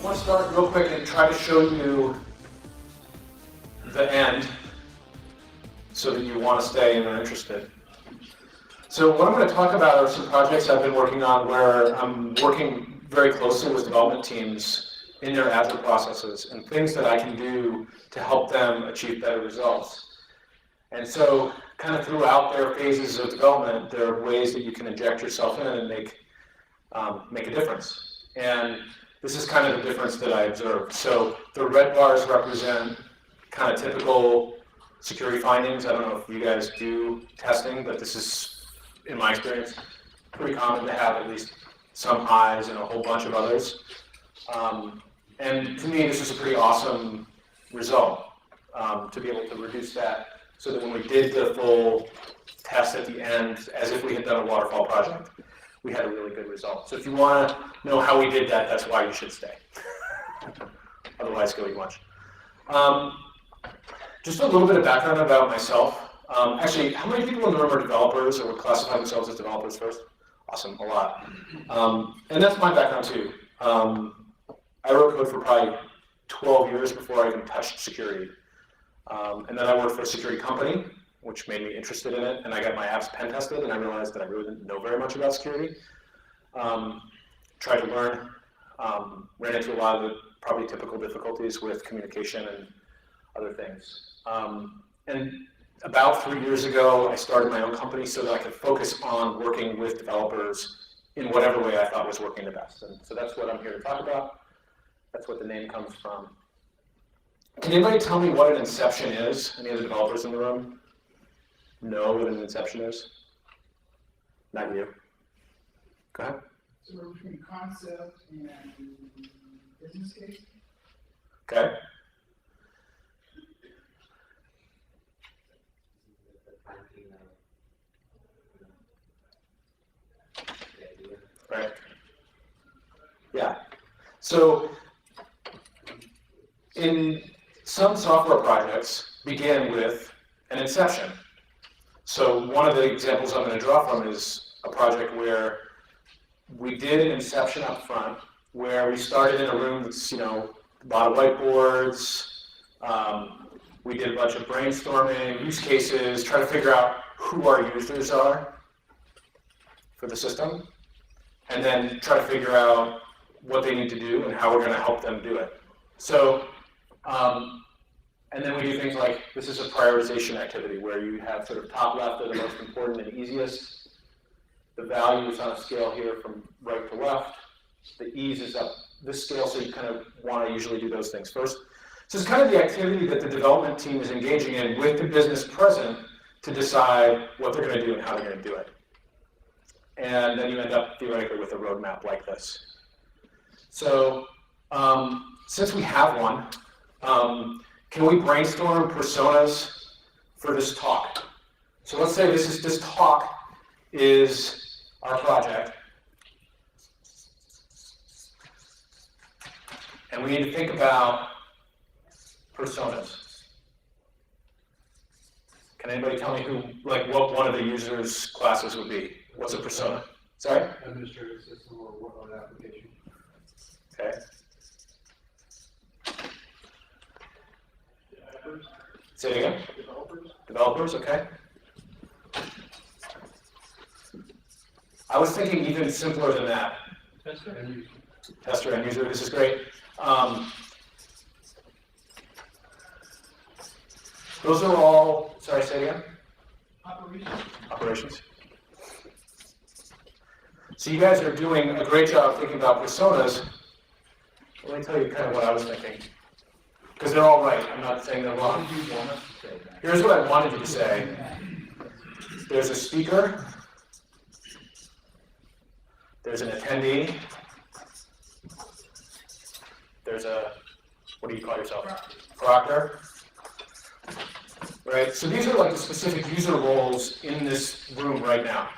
want to start real quick and try to show you the end so that you want to stay and are interested. So what I'm going to talk about are some projects I've been working on where I'm working very closely with development teams in their agile processes and things that I can do to help them achieve better results. And so kind of throughout their phases of development, there are ways that you can inject yourself in and make a difference. And this is kind of the difference that I observed. So the red bars represent kind of typical security findings. I don't know if you guys do testing, but this is, in my experience, pretty common to have at least some highs and a whole bunch of others. And to me, this is a pretty awesome result, to be able to reduce that so that when we did the full test at the end, as if we had done a waterfall project, we had a really good result. So if you want to know how we did that, that's why you should stay. Otherwise, go eat lunch. Just a little bit of background about myself. Actually, how many people in the room are developers or would classify themselves as developers first? Awesome, a lot. And that's my background too. I wrote code for probably 12 years before I even touched security. And then I worked for a security company, which made me interested in it, and I got my apps pen tested, and I realized that I really didn't know very much about security. Tried to learn, ran into a lot of the probably typical difficulties with communication and other things. And about 3 years ago, I started my own company so that I could focus on working with developers in whatever way I thought was working the best. And so that's what I'm here to talk about. That's what the name comes from. Can anybody tell me what an Inception is? Any of the developers in the room know what an Inception is? Not you. Go ahead. So we're between concept and business case? Okay. Right. Yeah. So in some software projects begin with an inception. So one of the examples I'm going to draw from is a project where we did an inception up front, where we started in a room that's, a lot of whiteboards. We did a bunch of brainstorming, use cases, try to figure out who our users are for the system, and then try to figure out what they need to do and how we're going to help them do it. So, and then we do things like, this is a prioritization activity where you have sort of top left are the most important and easiest. The value is on a scale here from right to left. The ease is up this scale, so you kind of want to usually do those things first. So it's kind of the activity that the development team is engaging in with the business present to decide what they're going to do and how they're going to do it. And then you end up theoretically with a roadmap like this. So since we have one, can we brainstorm personas for this talk? So let's say this talk is our project. And we need to think about personas. Can anybody tell me what one of the users' classes would be? What's a persona? Sorry? Administrative system or workload application. Okay. Developers. Say it again. Developers. Developers, okay. I was thinking even simpler than that. Tester and user. Tester and user, this is great. Those are all, sorry, say it again? Operations. Operations. So you guys are doing a great job thinking about personas. Let me tell you kind of what I was thinking. Because they're all right, I'm not saying they're wrong. Here's what I wanted you to say. There's a speaker. There's an attendee. There's a, what do you call yourself? Proctor. Right, so these are like the specific user roles in this room right now.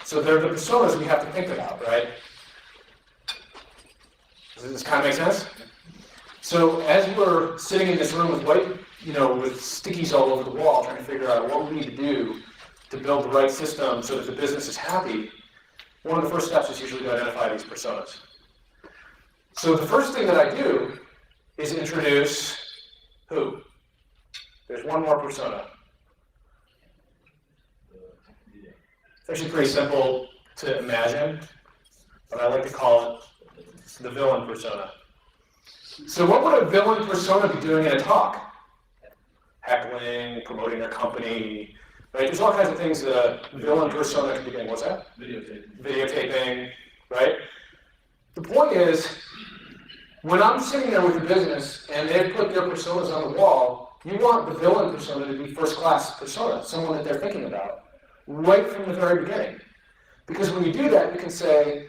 So they're the personas we have to think about, right? Does this kind of make sense? So as we're sitting in this room with with stickies all over the wall, trying to figure out what we need to do to build the right system so that the business is happy, one of the first steps is usually to identify these personas. So the first thing that I do is introduce who? There's one more persona. It's actually pretty simple to imagine, but I like to call it the villain persona. So what would a villain persona be doing in a talk? Heckling, promoting their company, right? There's all kinds of things that a villain persona can be doing. What's that? Videotaping, right? The point is, when I'm sitting there with the business and they've put their personas on the wall, you want the villain persona to be first-class persona, someone that they're thinking about, right from the very beginning. Because when you do that, you can say,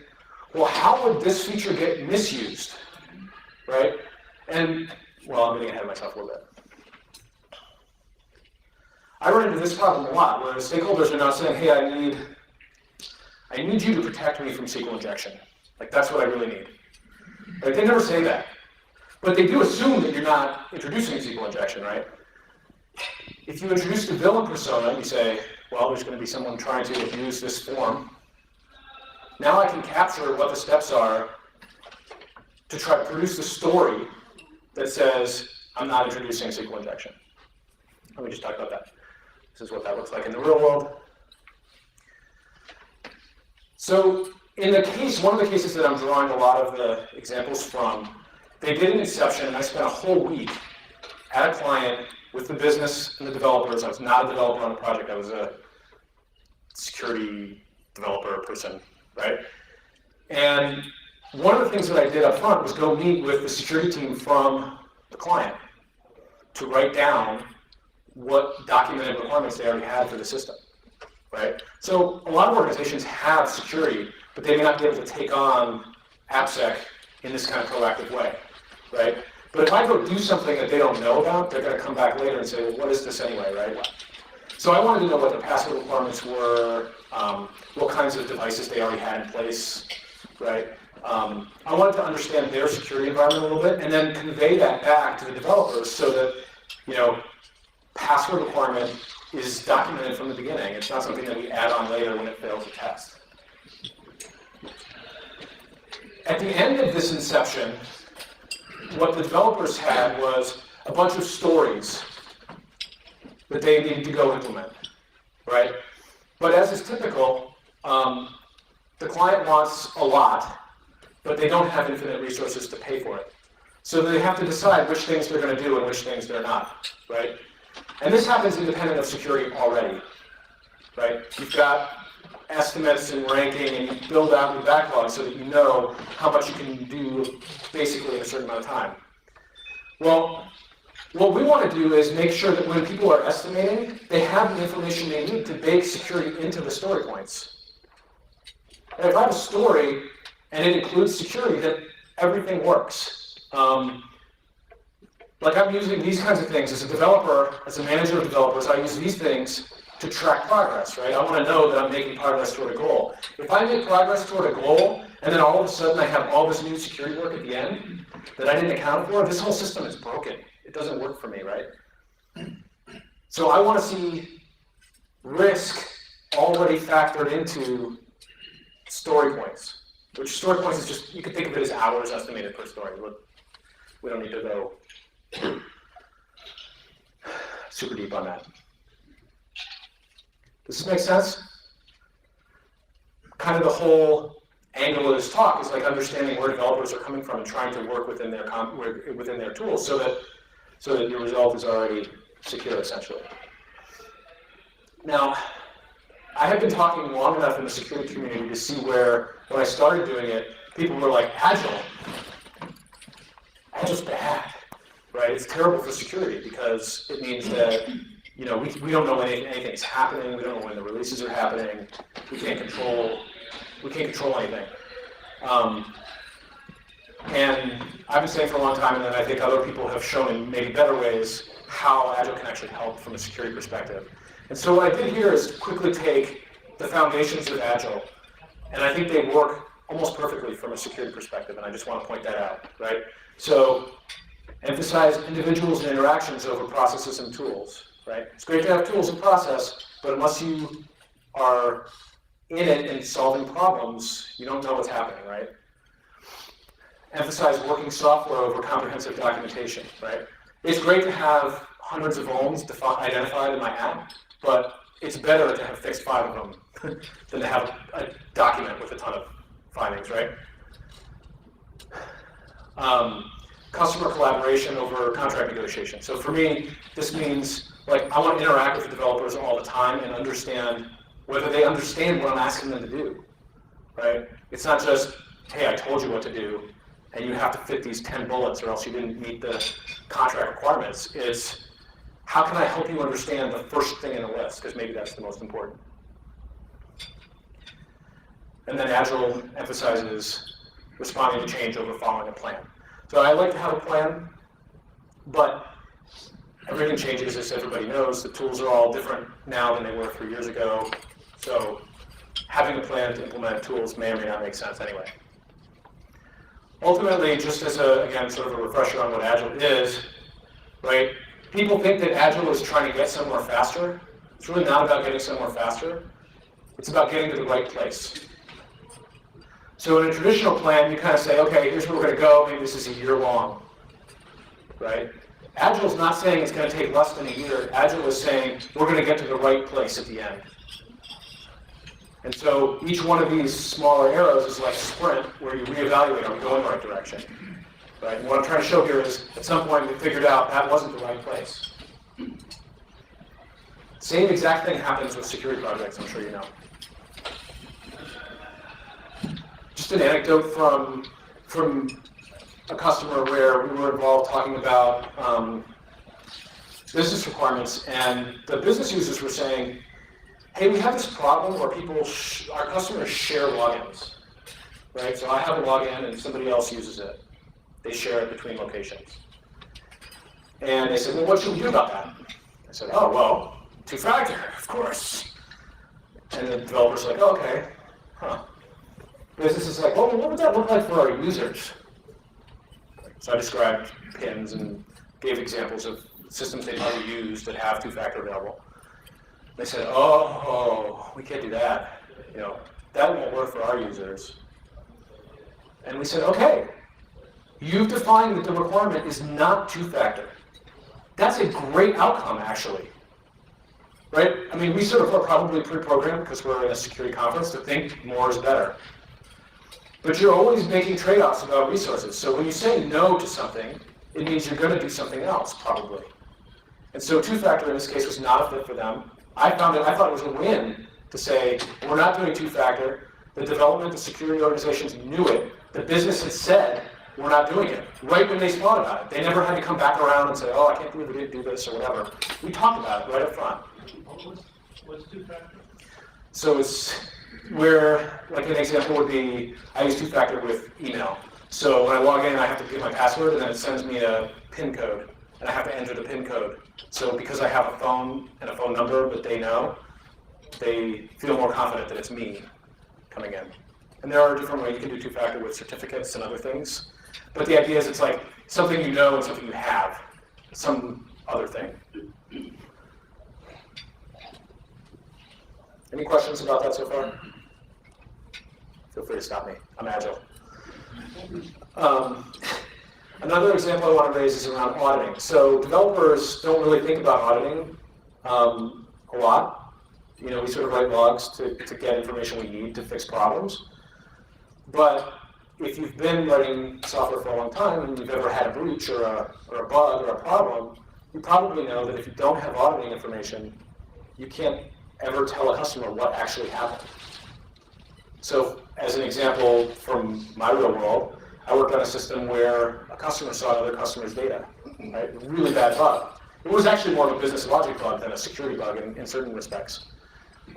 well, how would this feature get misused, right? And, well, I'm getting ahead of myself a little bit. I run into this problem a lot, where stakeholders are now saying, hey, I need you to protect me from SQL injection. Like, that's what I really need. Right? They never say that. But they do assume that you're not introducing SQL injection, right? If you introduce the villain persona, you say, well, there's going to be someone trying to abuse this form. Now I can capture what the steps are to try to produce the story that says, I'm not introducing SQL injection. Let me just talk about that. This is what that looks like in the real world. So in the case, one of the cases that I'm drawing a lot of the examples from, they did an Inception, and I spent a whole week at a client with the business and the developers. I was not a developer on the project. I was a security developer person, right? And one of the things that I did up front was go meet with the security team from the client to write down what documented requirements they already had for the system, right? So a lot of organizations have security, but they may not be able to take on AppSec in this kind of proactive way, right? But if I go do something that they don't know about, they're going to come back later and say, well, what is this anyway, right? So I wanted to know what the password requirements were, what kinds of devices they already had in place, right? I wanted to understand their security environment a little bit and then convey that back to the developers so that, you know, password requirement is documented from the beginning. It's not something that we add on later when it fails a test. At the end of this Inception, what the developers had was a bunch of stories that they needed to go implement, right? But as is typical, the client wants a lot, but they don't have infinite resources to pay for it. So they have to decide which things they're going to do and which things they're not, right? And this happens independent of security already, right? You've got estimates and ranking, and you build out your backlog so that you know how much you can do basically in a certain amount of time. Well, what we want to do is make sure that when people are estimating, they have the information they need to bake security into the story points. And if I have a story and it includes security, then everything works. Like I'm using these kinds of things as a developer, as a manager of developers, I use these things to track progress, right? I want to know that I'm making progress toward a goal. If I make progress toward a goal, and then all of a sudden I have all this new security work at the end that I didn't account for, this whole system is broken. It doesn't work for me, right? So I want to see risk already factored into story points, which story points is just, you can think of it as hours estimated per story. We don't need to go super deep on that. Does this make sense? Kind of the whole angle of this talk is like understanding where developers are coming from and trying to work within their tools so that your result is already secure, essentially. Now, I have been talking long enough in the security community to see where, when I started doing it, people were like, Agile? Agile's bad, right? It's terrible for security because it means that, you know, we don't know when anything's happening, we don't know when the releases are happening, we can't control anything. And I've been saying for a long time, and then I think other people have shown in maybe better ways how Agile can actually help from a security perspective. And so what I did here is quickly take the foundations of Agile, and I think they work almost perfectly from a security perspective, and I just want to point that out, right? So emphasize individuals and interactions over processes and tools, right? It's great to have tools and process, but unless you are in it and solving problems, you don't know what's happening, right? emphasize working software over comprehensive documentation, right? It's great to have hundreds of ohms identified in my app, but it's better to have fixed 5 of them than to have a document with a ton of findings, right? Customer collaboration over contract negotiation. So for me, this means like I want to interact with the developers all the time and understand whether they understand what I'm asking them to do, right? It's not just, hey, I told you what to do, and you have to fit these 10 bullets or else you didn't meet the contract requirements. It's how can I help you understand the first thing in the list, because maybe that's the most important. And then Agile emphasizes responding to change over following a plan. So I like to have a plan, but everything changes, as everybody knows. The tools are all different now than they were 3 years ago. So having a plan to implement tools may or may not make sense anyway. Ultimately, just as a, again, sort of a refresher on what Agile is, right? People think that Agile is trying to get somewhere faster. It's really not about getting somewhere faster. It's about getting to the right place. So in a traditional plan, you kind of say, okay, here's where we're going to go. Maybe this is a year long, right? Agile is not saying it's going to take less than a year. Agile is saying we're going to get to the right place at the end. And so each one of these smaller arrows is like a sprint where you reevaluate, are we going the right direction? Right? And what I'm trying to show here is at some point we figured out that wasn't the right place. Same exact thing happens with security projects, I'm sure you know. Just an anecdote from a customer where we were involved talking about business requirements, and the business users were saying, hey, we have this problem where our customers share logins, right? So I have a login and somebody else uses it. They share it between locations. And they said, well, what should we do about that? I said, oh, well, two-factor, of course. And the developer's like, oh, okay, huh. Business is like, well, what would that look like for our users? So I described pins and gave examples of systems they'd already used that have two-factor available. They said, oh, we can't do that. You know, that won't work for our users. And we said, okay, you've defined that the requirement is not two-factor. That's a great outcome, actually. Right? I mean, we sort of are probably pre-programmed because we're in a security conference to think more is better. But you're always making trade-offs about resources. So when you say no to something, it means you're going to do something else, probably. And so two-factor in this case was not a fit for them. I thought it was a win to say, we're not doing two-factor. The development, the security organizations knew it. The business had said, we're not doing it, right when they thought about it. They never had to come back around and say, oh, I can't believe we didn't do this or whatever. We talked about it right up front. What's two-factor? So it's where, like an example would be, I use two-factor with email. So when I log in, I have to give my password, and then it sends me a PIN code, and I have to enter the PIN code. So because I have a phone and a phone number that they know, they feel more confident that it's me coming in. And there are different ways you can do two-factor with certificates and other things. But the idea is it's like something you know and something you have, some other thing. Any questions about that so far? Feel free to stop me. I'm agile. Another example I want to raise is around auditing. So developers don't really think about auditing a lot. You know, we sort of write logs to get information we need to fix problems. But if you've been writing software for a long time and you've ever had a breach or a bug or a problem, you probably know that if you don't have auditing information, you can't ever tell a customer what actually happened. So as an example from my real world, I worked on a system where a customer saw other customers' data, right? Really bad bug. It was actually more of a business logic bug than a security bug in certain respects.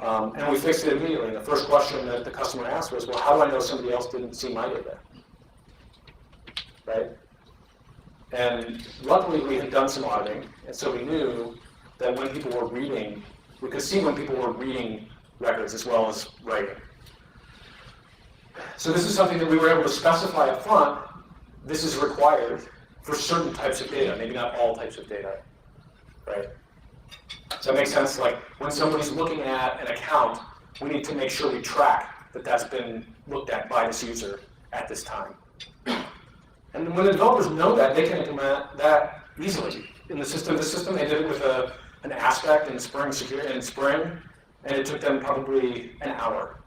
And we fixed it immediately. And the first question that the customer asked was, well, how do I know somebody else didn't see my data? Right? And luckily we had done some auditing, and so we knew that when people were reading, we could see when people were reading records as well as writing. So this is something that we were able to specify up front. This is required for certain types of data, maybe not all types of data, right? Does that make sense? Like when somebody's looking at an account, we need to make sure we track that that's been looked at by this user at this time. And when the developers know that, they can implement that easily. In the system, they did it with an aspect in Spring, and it took them probably an hour,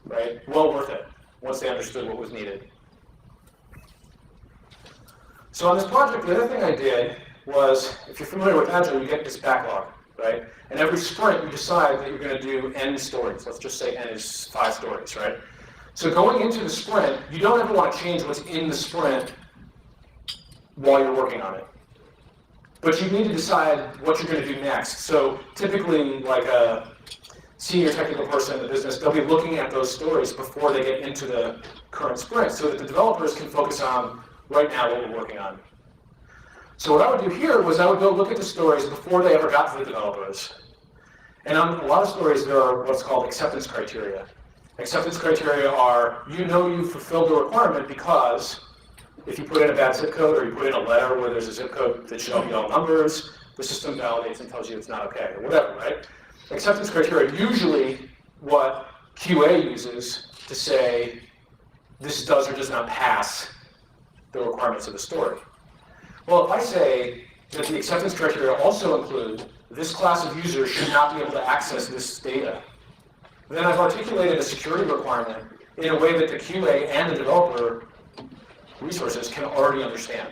right? Well worth it, once they understood what was needed. So on this project, the other thing I did was, if you're familiar with Agile, you get this backlog, right? And every sprint, you decide that you're going to do n stories. Let's just say n is 5 stories, right? So going into the sprint, you don't ever want to change what's in the sprint while you're working on it. But you need to decide what you're going to do next. So typically, like a senior technical person in the business, they'll be looking at those stories before they get into the current sprint so that the developers can focus on right now what we're working on. So what I would do here was I would go look at the stories before they ever got to the developers. And on a lot of stories, there are what's called acceptance criteria. Acceptance criteria are, you know you fulfilled the requirement because if you put in a bad zip code or you put in a letter where there's a zip code that should be all numbers, the system validates and tells you it's not okay, or whatever, right? Acceptance criteria are usually what QA uses to say this does or does not pass the requirements of the story. Well, if I say that the acceptance criteria also include this class of users should not be able to access this data, then I've articulated a security requirement in a way that the QA and the developer resources can already understand.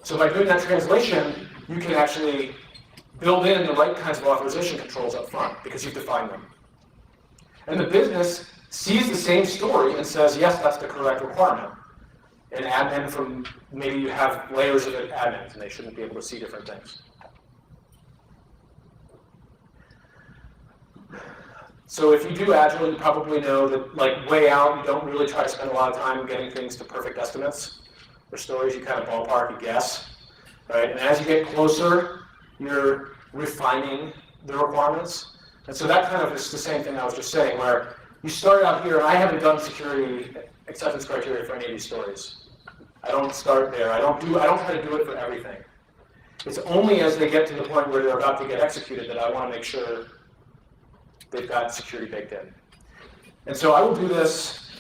So by doing that translation, you can actually build in the right kinds of authorization controls up front because you've defined them. And the business sees the same story and says, yes, that's the correct requirement. An admin from, maybe you have layers of admins and they shouldn't be able to see different things. So if you do Agile, you probably know that, like, way out, you don't really try to spend a lot of time getting things to perfect estimates. For stories, you kind of ballpark, you guess, right? And as you get closer, you're refining the requirements. And so that kind of is the same thing I was just saying, where you start out here, and I haven't done security acceptance criteria for any of these stories. I don't start there. I don't try to do it for everything. It's only as they get to the point where they're about to get executed that I want to make sure they've got security baked in. And so I will do this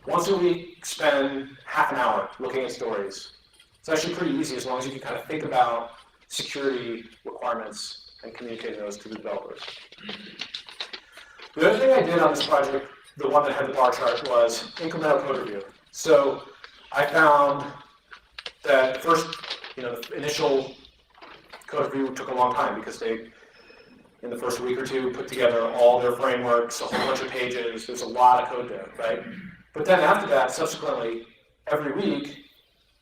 once a week, spend half an hour looking at stories. It's actually pretty easy as long as you can kind of think about security requirements and communicate those to the developers. The other thing I did on this project, the one that had the bar chart, was incremental code review. So I found that first, the initial code review took a long time because they, in the first week or two, put together all their frameworks, a whole bunch of pages. There's a lot of code there, right? But then after that, subsequently, every week,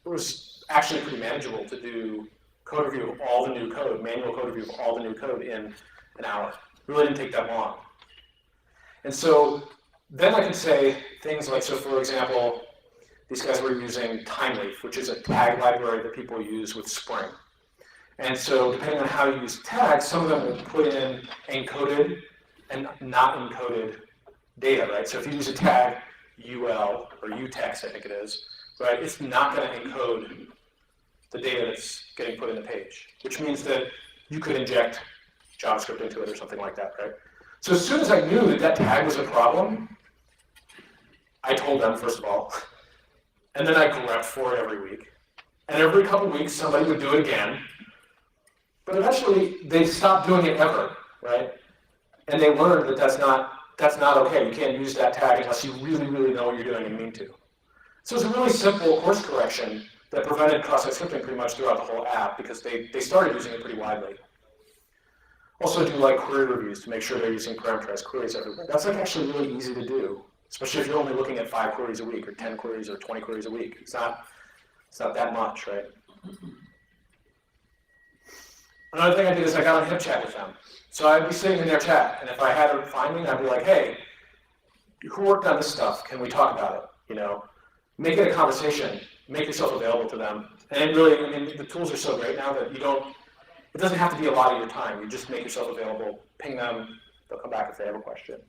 it was actually pretty manageable to do code review of all the new code, manual code review of all the new code in an hour. It really didn't take that long. And so then I can say things like, so for example, these guys were using Timeleaf, which is a tag library that people use with Spring. And so depending on how you use tags, some of them will put in encoded and not encoded data, right? So if you use a tag UL, or UText, I think it is, right, it's not going to encode the data that's getting put in the page, which means that you could inject JavaScript into it or something like that, right? So as soon as I knew that that tag was a problem, I told them, first of all, and then I grepped for it every week. And every couple of weeks, somebody would do it again. But eventually, they stopped doing it ever, right? And they learned that that's not okay. You can't use that tag unless you really, really know what you're doing and mean to. So it's a really simple course correction that prevented cross-site scripting pretty much throughout the whole app because they started using it pretty widely. Also do like query reviews to make sure they're using parameterized queries everywhere. That's like actually really easy to do, especially if you're only looking at 5 queries a week or 10 queries or 20 queries a week. It's not that much, right? Another thing I did is I got on HipChat with them. So I'd be sitting in their chat, and if I had a finding, I'd be like, hey, who worked on this stuff? Can we talk about it? Make it a conversation. Make yourself available to them. And really, the tools are so great now that it doesn't have to be a lot of your time. You just make yourself available, ping them, they'll come back if they have a question.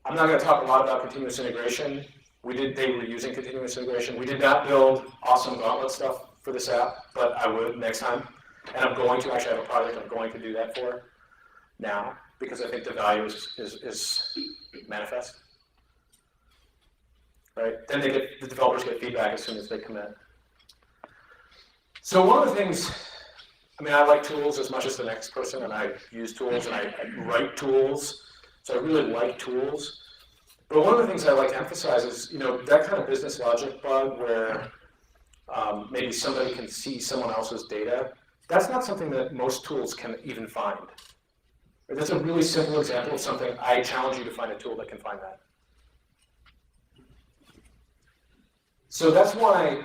I'm not going to talk a lot about continuous integration. They were using continuous integration. We did not build awesome gauntlet stuff for this app, but I would next time. And I'm going to actually have a project I'm going to do that for now because I think the value is manifest. right? Then the developers get feedback as soon as they commit. So one of the things, I mean, I like tools as much as the next person, and I use tools, and I write tools, so I really like tools. But one of the things I like to emphasize is, that kind of business logic bug where maybe somebody can see someone else's data, that's not something that most tools can even find. That's a really simple example of something I challenge you to find a tool that can find that. So that's why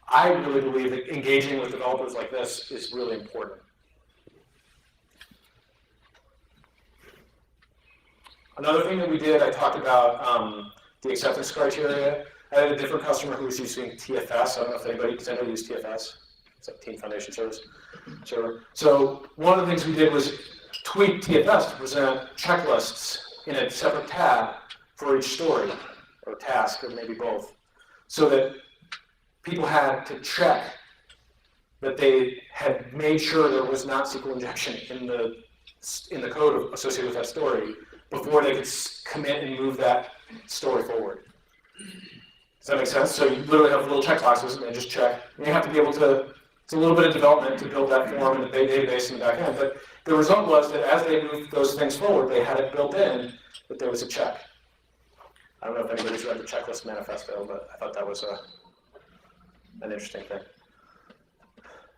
I really believe that engaging with developers like this is really important. Another thing that we did, I talked about the acceptance criteria. I had a different customer who was using TFS. I don't know if does anybody use TFS? It's like Team Foundation Service. So one of the things we did was tweak TFS to present checklists in a separate tab for each story, or task, or maybe both, so that people had to check that they had made sure there was not SQL injection in the code associated with that story before they could commit and move that story forward. Does that make sense? So you literally have little checkboxes and just check. And you have to be able to, it's a little bit of development to build that form in the database in the back end, but the result was that as they moved those things forward, they had it built in that there was a check. I don't know if anybody's read the checklist manifesto, but I thought that was an interesting thing.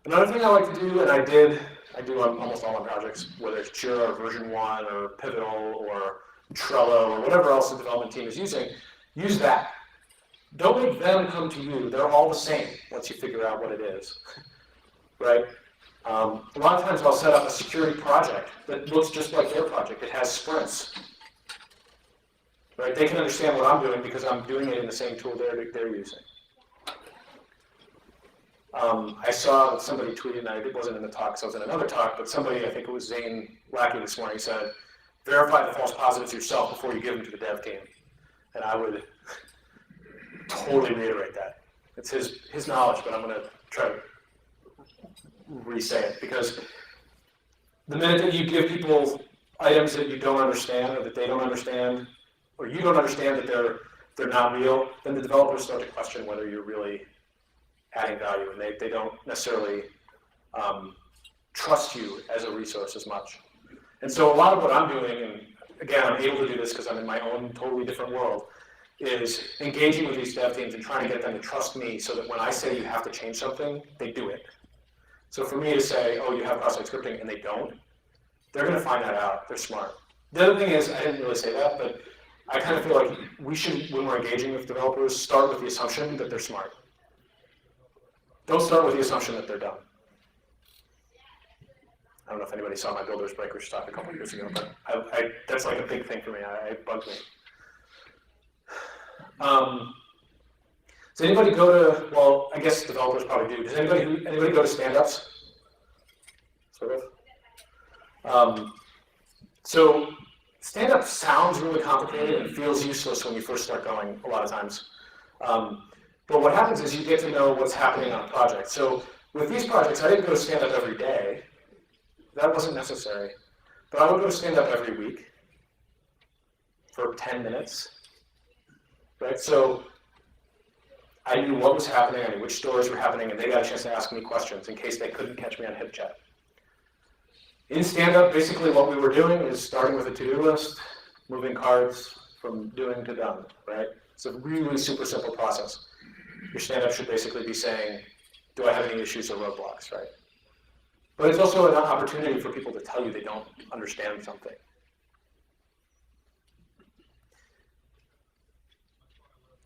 Another thing I like to do, and I do on almost all my projects, whether it's Jira or version 1 or Pivotal or Trello or whatever else the development team is using, use that. Don't make them come to you. They're all the same once you figure out what it is, right? A lot of times I'll set up a security project that looks just like their project. It has sprints, right? They can understand what I'm doing because I'm doing it in the same tool they're using. I saw somebody tweeted, and it wasn't in the talk, so it was in another talk, but somebody, I think it was Zane Lackey this morning, said, verify the false positives yourself before you give them to the dev team. And I would totally reiterate that. It's his knowledge, but I'm going to try to re-say it, because the minute that you give people items that you don't understand, or that they don't understand, or you don't understand that they're not real, then the developers start to question whether you're really adding value, and they don't necessarily trust you as a resource as much. And so a lot of what I'm doing, and again, I'm able to do this because I'm in my own totally different world, is engaging with these dev teams and trying to get them to trust me so that when I say you have to change something, they do it. So for me to say, oh, you have cross-site scripting, and they don't, they're going to find that out. They're smart. The other thing is, I didn't really say that, but I kind of feel like we should, when we're engaging with developers, start with the assumption that they're smart. Don't start with the assumption that they're dumb. I don't know if anybody saw my Builders Breakers talk a couple years ago, but that's like a big thing for me. It bugs me. Does anybody go to, well, I guess developers probably do. Does anybody go to stand-ups? Sort of. So stand-up sounds really complicated and feels useless when you first start going a lot of times. But what happens is you get to know what's happening on a project. So with these projects, I didn't go to stand-up every day. That wasn't necessary. But I would go to stand-up every week for 10 minutes. Right? So I knew what was happening, I knew which stories were happening, and they got a chance to ask me questions in case they couldn't catch me on HipChat. In stand-up, basically what we were doing is starting with a to-do list, moving cards from doing to done, right? It's a really super simple process. Your stand-up should basically be saying, do I have any issues or roadblocks, right? But it's also an opportunity for people to tell you they don't understand something.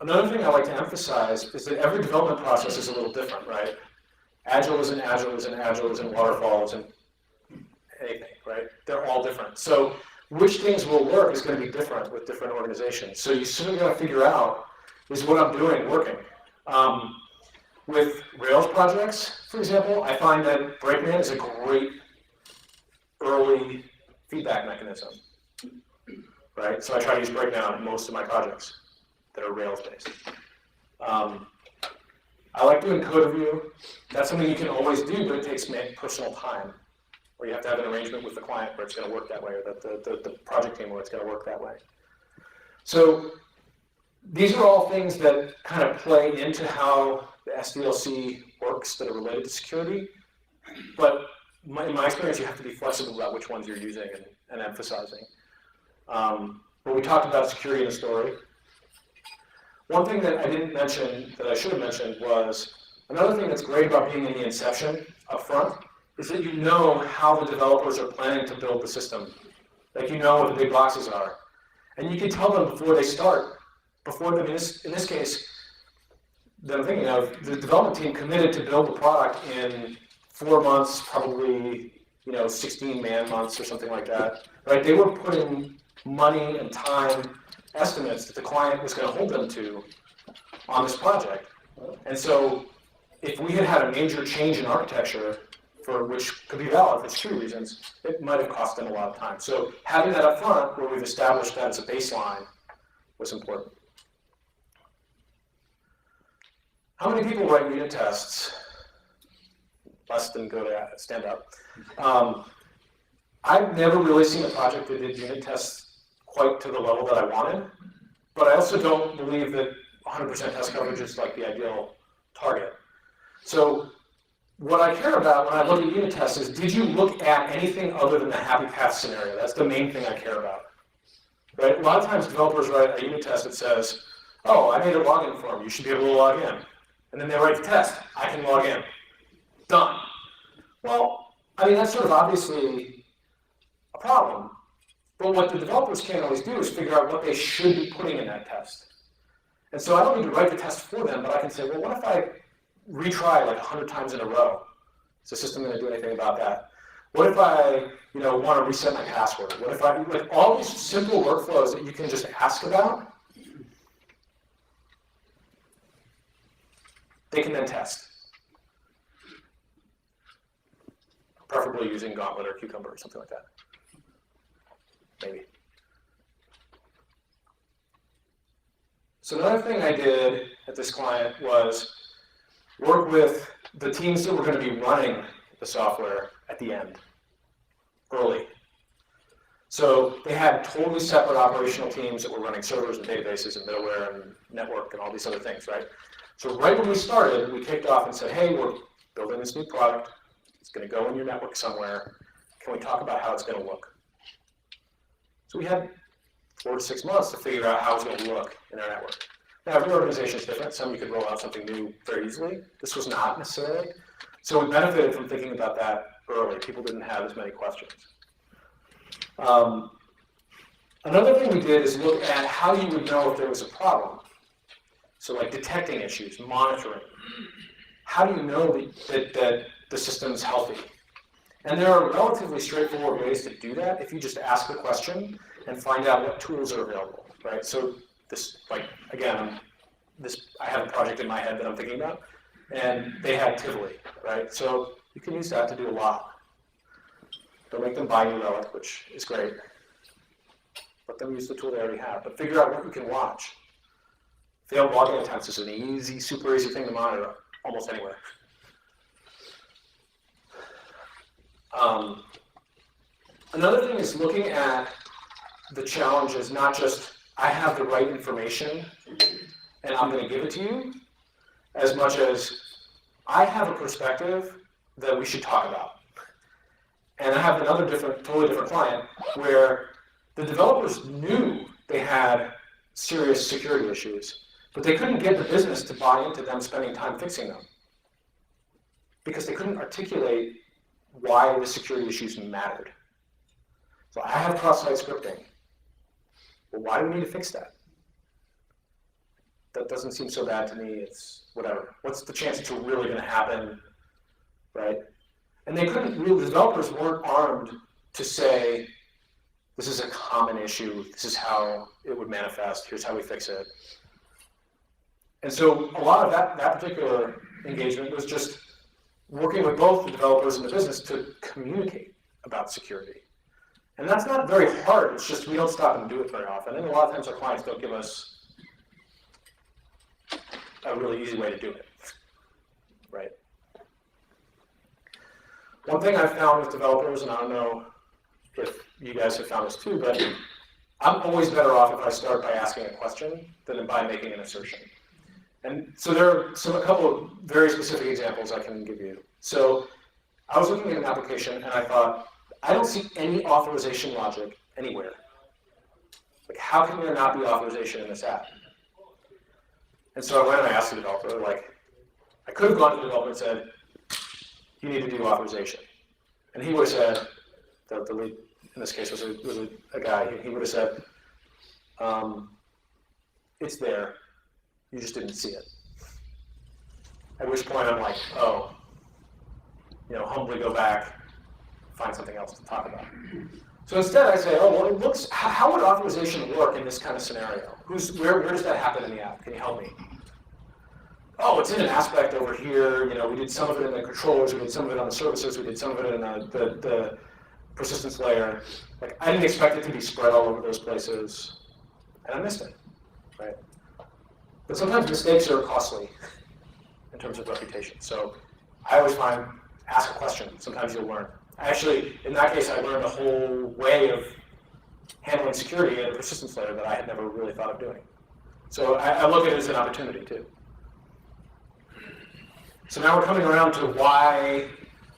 Another thing I like to emphasize is that every development process is a little different, right? Agile isn't Agile isn't Agile isn't Waterfall isn't anything, right? They're all different. So which things will work is going to be different with different organizations. So you sort of got to figure out, is what I'm doing working? With Rails projects, for example, I find that Breakman is a great early feedback mechanism, right? So I try to use Breakman on most of my projects that are Rails-based. I like doing code review. That's something you can always do, but it takes personal time, or you have to have an arrangement with the client where it's going to work that way, or the project team where it's going to work that way. So these are all things that kind of play into how the SDLC works that are related to security. But in my experience, you have to be flexible about which ones you're using and emphasizing. But we talked about security in the story. One thing that I didn't mention, that I should have mentioned, was another thing that's great about being in the inception up front is that you know how the developers are planning to build the system. Like you know what the big boxes are. And you can tell them before they start. Before them, in this case, that I'm thinking of, the development team committed to build the product in 4 months, probably 16 man months or something like that. Right? They were putting money and time estimates that the client was going to hold them to on this project. And so if we had had a major change in architecture, for which could be valid for security reasons, it might have cost them a lot of time. So having that up front, where we've established that as a baseline, was important. How many people write unit tests? Less than go to stand up. I've never really seen a project that did unit tests quite to the level that I wanted, but I also don't believe that 100% test coverage is like the ideal target. So what I care about when I look at unit tests is, did you look at anything other than the happy path scenario? That's the main thing I care about. Right? A lot of times developers write a unit test that says, oh, I made a login form, you should be able to log in. And then they write the test, I can log in. Done. Well, I mean, that's sort of obviously a problem. But what the developers can't always do is figure out what they should be putting in that test. And so I don't need to write the test for them, but I can say, well, what if I retry like 100 times in a row? Is the system going to do anything about that? What if I, want to reset my password? What if I, like all these simple workflows that you can just ask about, they can then test. Preferably using Gauntlet or Cucumber or something like that. Maybe. So another thing I did at this client was work with the teams that were going to be running the software at the end, early. So they had totally separate operational teams that were running servers and databases and middleware and network and all these other things, right? So right when we started, we kicked off and said, hey, we're building this new product. It's going to go in your network somewhere. Can we talk about how it's going to look? So we had 4 to 6 months to figure out how it's going to look in our network. Now, every organization is different. Some you could roll out something new very easily. This was not necessarily. So we benefited from thinking about that early. People didn't have as many questions. Another thing we did is look at how you would know if there was a problem. So like detecting issues, monitoring. How do you know that the system's healthy? And there are relatively straightforward ways to do that if you just ask a question and find out what tools are available, right? So this, like, again, I have a project in my head that I'm thinking about, and they had Tivoli, right? So you can use that to do a lot. Don't make them buy new Relic, which is great. Let them use the tool they already have, but figure out what you can watch. Failed login attempts is an easy, super easy thing to monitor almost anywhere. Another thing is looking at the challenges, not just I have the right information and I'm going to give it to you, as much as I have a perspective that we should talk about. And I have another totally different client where the developers knew they had serious security issues, but they couldn't get the business to buy into them spending time fixing them because they couldn't articulate why the security issues mattered. So I have cross-site scripting. Well, why do we need to fix that? That doesn't seem so bad to me. It's whatever. What's the chance it's really going to happen, right? And they couldn't really, the developers weren't armed to say, this is a common issue, this is how it would manifest, here's how we fix it. And so a lot of that particular engagement was just working with both the developers and the business to communicate about security. And that's not very hard, it's just we don't stop and do it very often. And a lot of times our clients don't give us a really easy way to do it, right? One thing I've found with developers, and I don't know if you guys have found this too, but I'm always better off if I start by asking a question than by making an assertion. And so there are a couple of very specific examples I can give you. So I was looking at an application and I thought, I don't see any authorization logic anywhere. Like, how can there not be authorization in this app? And so I went and I asked the developer, like, I could have gone to the developer and said, you need to do authorization. And he would have said, the lead in this case was a guy, he would have said, it's there, you just didn't see it. At which point I'm like, oh, humbly go back, find something else to talk about. So instead I say, oh, well, how would authorization work in this kind of scenario? Where does that happen in the app? Can you help me? Oh, it's in an aspect over here. We did some of it in the controllers, we did some of it on the services, we did some of it in the persistence layer. Like, I didn't expect it to be spread all over those places, and I missed it, right? But sometimes mistakes are costly in terms of reputation. So I always find, ask a question. Sometimes you'll learn. Actually, in that case, I learned a whole way of handling security at a persistence layer that I had never really thought of doing. So I look at it as an opportunity, too. So now we're coming around to why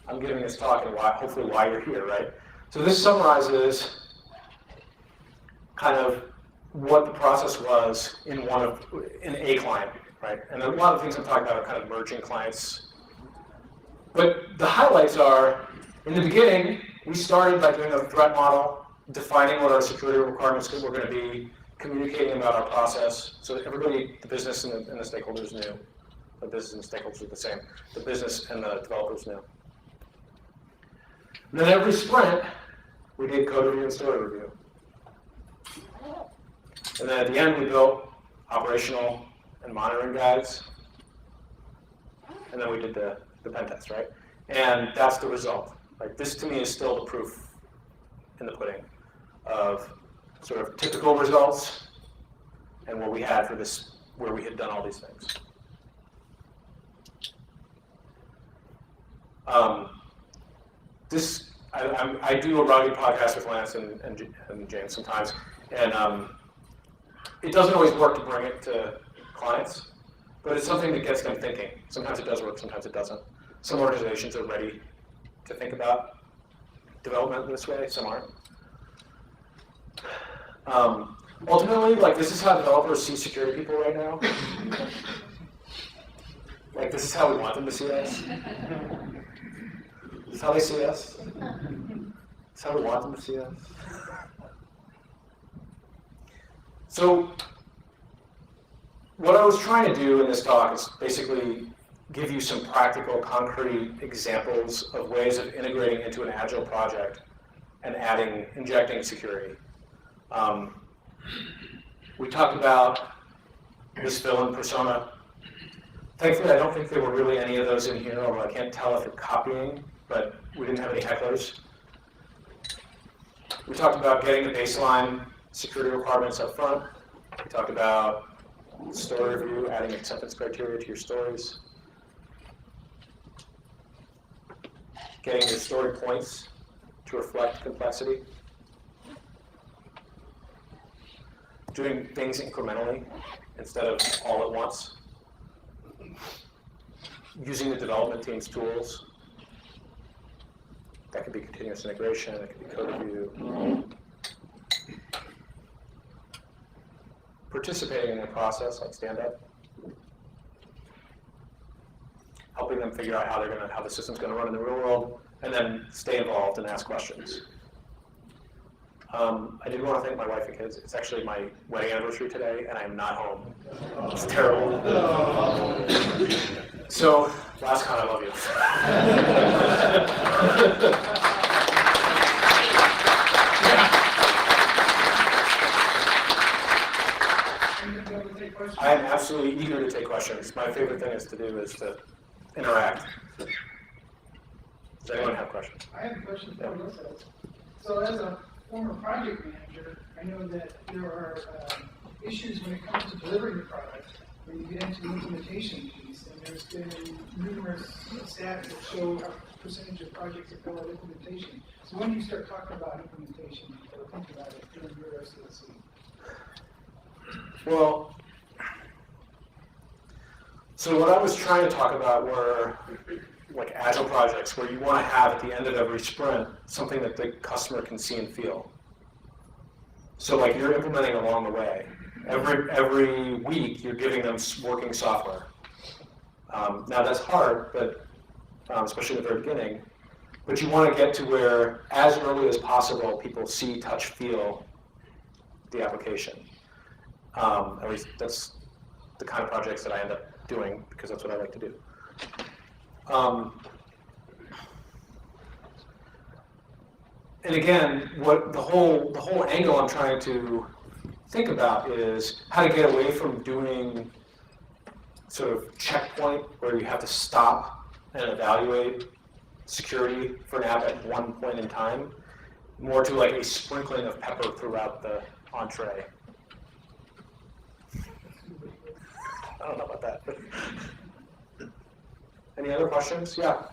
I'm giving this talk and hopefully why you're here, right? So this summarizes kind of what the process was in a client, right? And a lot of things I'm talking about are kind of merging clients. But the highlights are, in the beginning, we started by doing a threat model, defining what our security requirements were going to be, communicating about our process, so that everybody, the business and the stakeholders knew. The business and the stakeholders are the same. The business and the developers knew. And then every sprint, we did code review and story review. And then at the end, we built operational and monitoring guides. And then we did the pen test, right? And that's the result. Like, this to me is still the proof in the pudding of sort of typical results and what we had for this, where we had done all these things. I do a rugged podcast with Lance and James sometimes, and it doesn't always work to bring it to clients, but it's something that gets them thinking. Sometimes it does work, sometimes it doesn't. Some organizations are ready to think about development this way, some aren't. Ultimately, like, this is how developers see security people right now. Like, this is how we want them to see us. This is how they see us. This is how we want them to see us. So, what I was trying to do in this talk is basically give you some practical, concrete examples of ways of integrating into an agile project and injecting security. We talked about this villain persona. Thankfully, I don't think there were really any of those in here, although I can't tell if it's copying, but we didn't have any hecklers. We talked about getting the baseline security requirements up front. We talked about story review, adding acceptance criteria to your stories. Getting your story points to reflect complexity. Doing things incrementally instead of all at once. Using the development team's tools. That could be continuous integration, it could be code review. Participating in the process, like stand-up. Helping them figure out how the system's going to run in the real world, and then stay involved and ask questions. I did want to thank my wife and kids. It's actually my wedding anniversary today, and I'm not home. It's terrible. So, LASCON, I love you. I am absolutely eager to take questions. My favorite thing is to interact. Does anyone have questions? I have a question for you. So as a former project manager, I know that there are issues when it comes to delivering the product. when you get into the implementation piece, and there's been numerous stats that show a percentage of projects that fail at implementation. So when do you start talking about implementation or think about it during your SLC? Well, so what I was trying to talk about were like agile projects where you want to have at the end of every sprint something that the customer can see and feel. So like you're implementing along the way. Every week you're giving them working software. Now that's hard, but especially at the very beginning. But you want to get to where, as early as possible, people see, touch, feel the application. At least that's the kind of projects that I end up doing because that's what I like to do. And again, what the whole angle I'm trying to think about is how to get away from doing sort of checkpoint where you have to stop and evaluate security for an app at one point in time, more to like a sprinkling of pepper throughout the entree. I don't know about that. Any other questions? Yeah.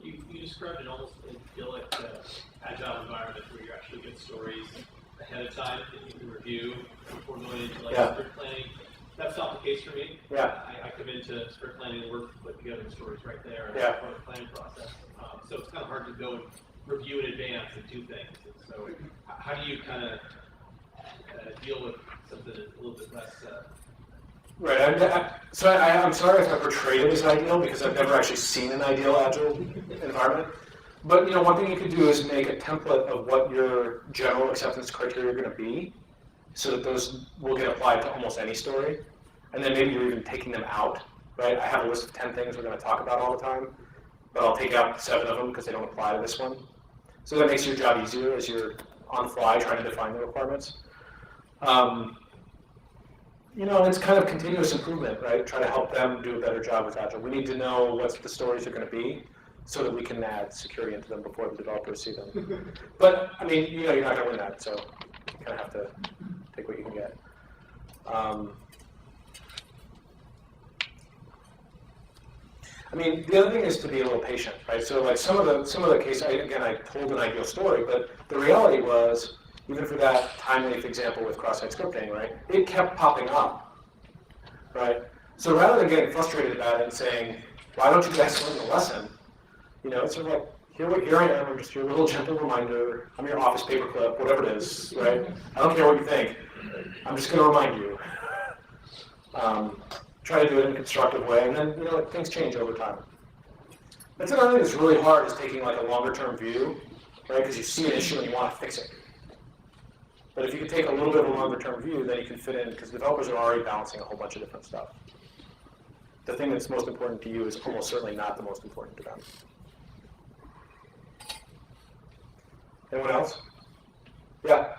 You described an almost idyllic agile environment where you actually get stories ahead of time that you can review before going into like sprint planning. That's not the case for me. Yeah. I come into sprint planning and work with together the stories right there Yeah. as part of the planning process. So it's kind of hard to go review in advance and do things. And so how do you kind of deal with something that's a little bit less? Right. I'm sorry if I portrayed it as ideal because I've never actually seen an ideal agile environment. But one thing you could do is make a template of what your general acceptance criteria are going to be, so that those will get applied to almost any story. And then maybe you're even taking them out. Right. I have a list of 10 things we're going to talk about all the time, but I'll take out 7 of them because they don't apply to this one. So that makes your job easier as you're on the fly trying to define the requirements. It's kind of continuous improvement, right? Try to help them do a better job with Agile. We need to know what the stories are going to be so that we can add security into them before the developers see them. But, you're not going to win that, so you kind of have to take what you can get. The other thing is to be a little patient, right? So, like some of the cases, I told an ideal story, but the reality was, even for that time-length example with cross-site scripting, right, it kept popping up, right? So rather than getting frustrated about it and saying, why don't you guys learn the lesson? It's sort of like, here I am, I'm just your little gentle reminder, I'm your office paperclip, whatever it is, right? I don't care what you think, I'm just going to remind you. Try to do it in a constructive way, and then, things change over time. That's another thing that's really hard is taking like a longer-term view, right? Because you see an issue and you want to fix it. But if you can take a little bit of a longer-term view, then you can fit in, because developers are already balancing a whole bunch of different stuff. The thing that's most important to you is almost certainly not the most important to them. Anyone else? Yeah?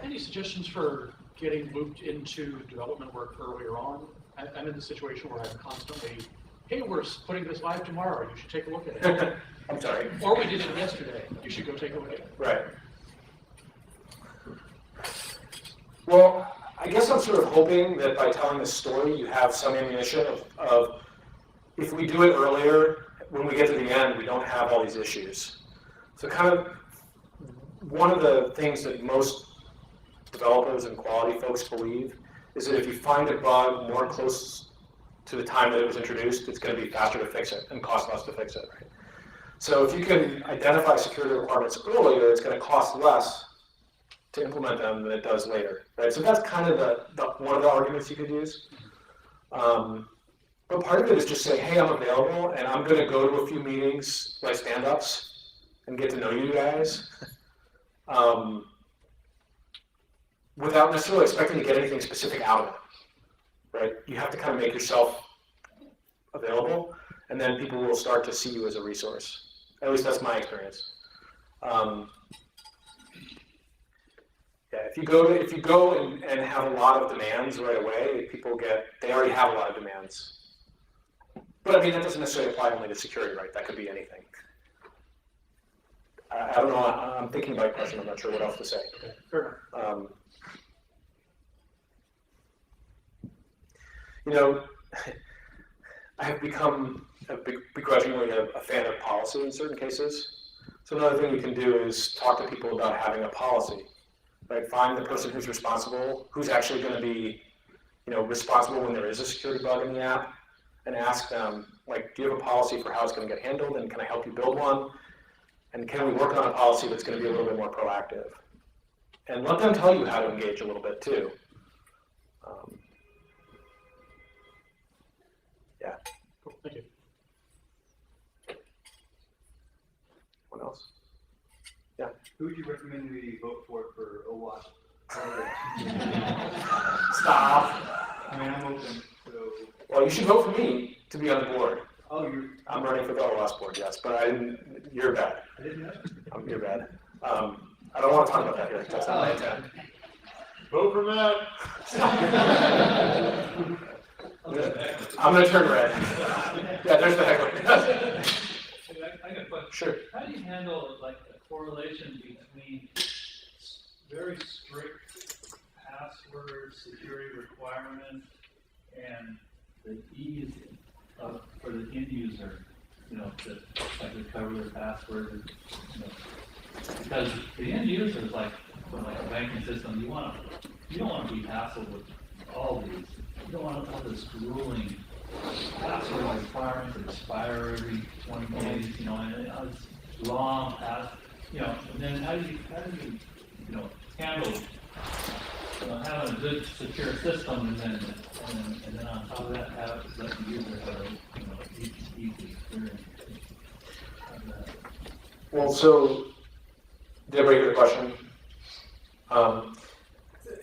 Any suggestions for getting moved into development work earlier on? I'm in the situation where I'm constantly, hey, we're putting this live tomorrow, you should take a look at it. I'm sorry. Or we did it yesterday, you should go take a look at it. Right. Well, I guess I'm sort of hoping that by telling this story, you have some ammunition of if we do it earlier, when we get to the end, we don't have all these issues. So kind of one of the things that most developers and quality folks believe is that if you find a bug more close to the time that it was introduced, it's going to be faster to fix it and cost less to fix it. Right? So if you can identify security requirements earlier, it's going to cost less to implement them than it does later, right? So that's kind of one of the arguments you could use. But part of it is just saying, hey, I'm available, and I'm going to go to a few meetings, like stand-ups, and get to know you guys, without necessarily expecting to get anything specific out of it, right? You have to kind of make yourself available, and then people will start to see you as a resource. At least that's my experience. Yeah, if you go and have a lot of demands right away, they already have a lot of demands. But that doesn't necessarily apply only to security, right? That could be anything. I don't know, I'm thinking about your question, I'm not sure what else to say. Fair enough. You know, I have become begrudgingly a fan of policy in certain cases. So another thing we can do is talk to people about having a policy, right? Find the person who's responsible, who's actually going to be, responsible when there is a security bug in the app, and ask them, like, do you have a policy for how it's going to get handled, and can I help you build one? And can we work on a policy that's going to be a little bit more proactive? And let them tell you how to engage a little bit too. Yeah. Cool, thank you. What else? Who would you recommend we vote for OWASP? Stop. I mean, I'm open, so. Well, you should vote for me to be on the board. Oh, I'm running for the OWASP board, yes, but you're bad. I didn't know. You're bad. I don't want to talk about that here. That's not my intent. Vote for Matt. I'm going to turn red. Yeah, there's the heckler. I got a question. Sure. How do you handle like the correlation between very strict password security requirements and the ease for the end user, to like recover their password, because the end user is like, for like a banking system, you don't want to be hassled with all these. You don't want to have this grueling password requirements that expire every 20 days, and it's long past, and then how do you handle, having a good secure system and then on top of that, let the user have a easy experience. Well, so, did everybody get a question? I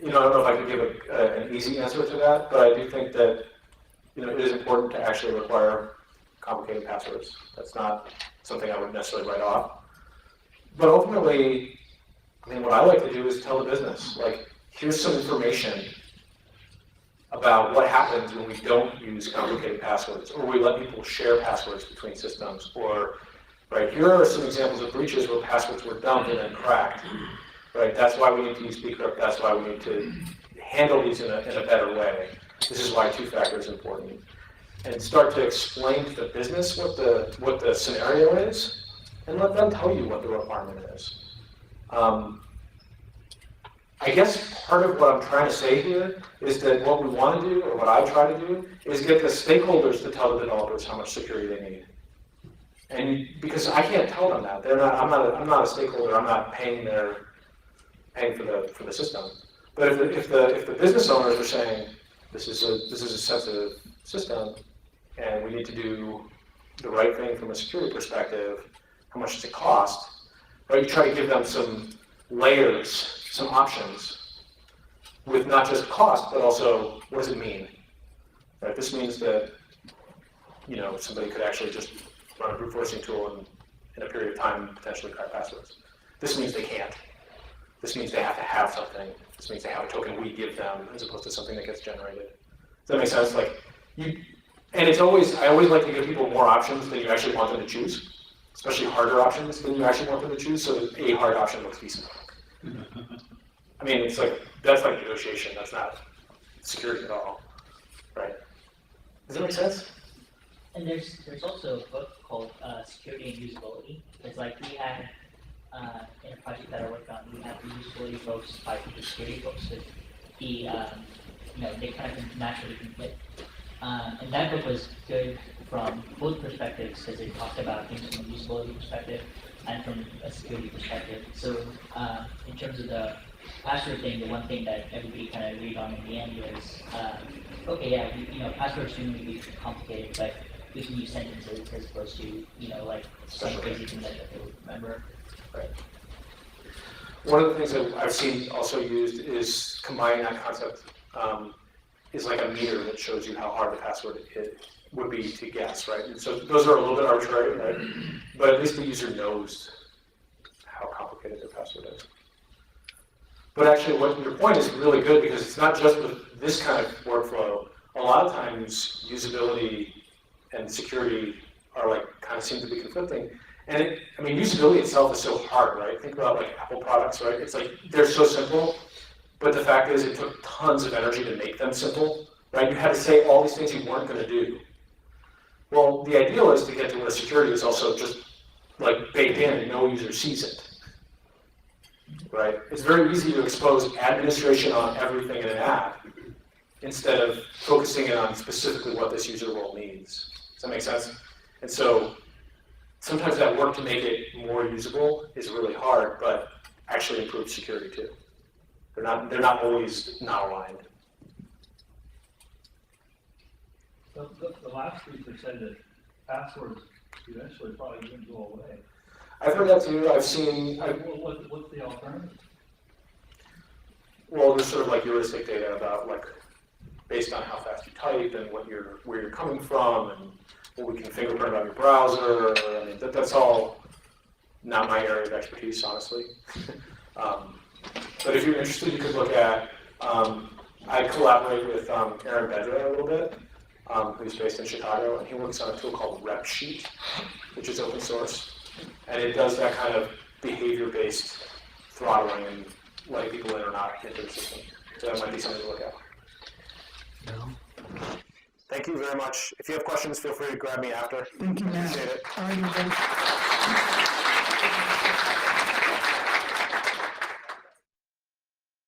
don't know if I could give an easy answer to that, but I do think that, it is important to actually require complicated passwords. That's not something I would necessarily write off. But ultimately, what I like to do is tell the business, like, here's some information about what happens when we don't use complicated passwords, or we let people share passwords between systems, or, right, here are some examples of breaches where passwords were dumped and then cracked, right? That's why we need to use bcrypt, that's why we need to handle these in a better way. This is why two-factor is important. And start to explain to the business what the scenario is, and let them tell you what the requirement is. I guess part of what I'm trying to say here is that what we want to do, or what I try to do, is get the stakeholders to tell the developers how much security they need. And because I can't tell them that, I'm not a stakeholder. I'm not paying for the system. But if the business owners are saying this is a sensitive system, and we need to do the right thing from a security perspective, how much does it cost? Right, you try to give them some layers, some options, with not just cost, but also what does it mean? Right, this means that somebody could actually just run a brute forcing tool and in a period of time potentially crack passwords. This means they can't. This means they have to have something. This means they have a token we give them as opposed to something that gets generated. Does that make sense? I always like to give people more options than you actually want them to choose, especially harder options than you actually want them to choose, so that a hard option looks decent. That's like negotiation. That's not security at all, right? Does that make sense? And there's also a book called Security and Usability. It's like we had in a project that I worked on, we had the usability folks fight the security folks. So they kind of naturally conflict. And that book was good from both perspectives because it talked about things from a usability perspective and from a security perspective. So in terms of the password thing, the one thing that everybody kind of agreed on in the end was, passwords shouldn't be complicated, but we can use sentences as opposed to, some crazy thing that they would remember. Right. One of the things that I've seen also used is combining that concept is like a meter that shows you how hard the password would be to guess, right? And so those are a little bit arbitrary, right? But at least the user knows how complicated their password is. But actually, what your point is really good because it's not just with this kind of workflow. A lot of times, usability and security are kind of seem to be conflicting. And usability itself is so hard, right? Think about Apple products, right? It's they're so simple, but the fact is it took tons of energy to make them simple, right? You had to say all these things you weren't gonna do. Well, the ideal is to get to where security is also just like baked in and no user sees it. Right? It's very easy to expose administration on everything in an app instead of focusing in on specifically what this user role needs. Does that make sense? And so sometimes that work to make it more usable is really hard, but actually improves security too. They're not always not aligned. The last speaker said that passwords eventually probably going to go away. I've heard that too. I've seen, What's the alternative? well, there's sort of like heuristic data about like, based on how fast you type and where you're coming from and what we can fingerprint on your browser. I mean, that's all not my area of expertise, honestly. But if you're interested, you could look at, I collaborate with Aaron Bedra a little bit, who's based in Chicago, and he works on a tool called RepSheet, which is open source. And it does that kind of behavior-based throttling and letting people in or not into the system. So that might be something to look at. Thank you very much. If you have questions, feel free to grab me after. Thank you, Matt. Appreciate it. All right, everybody.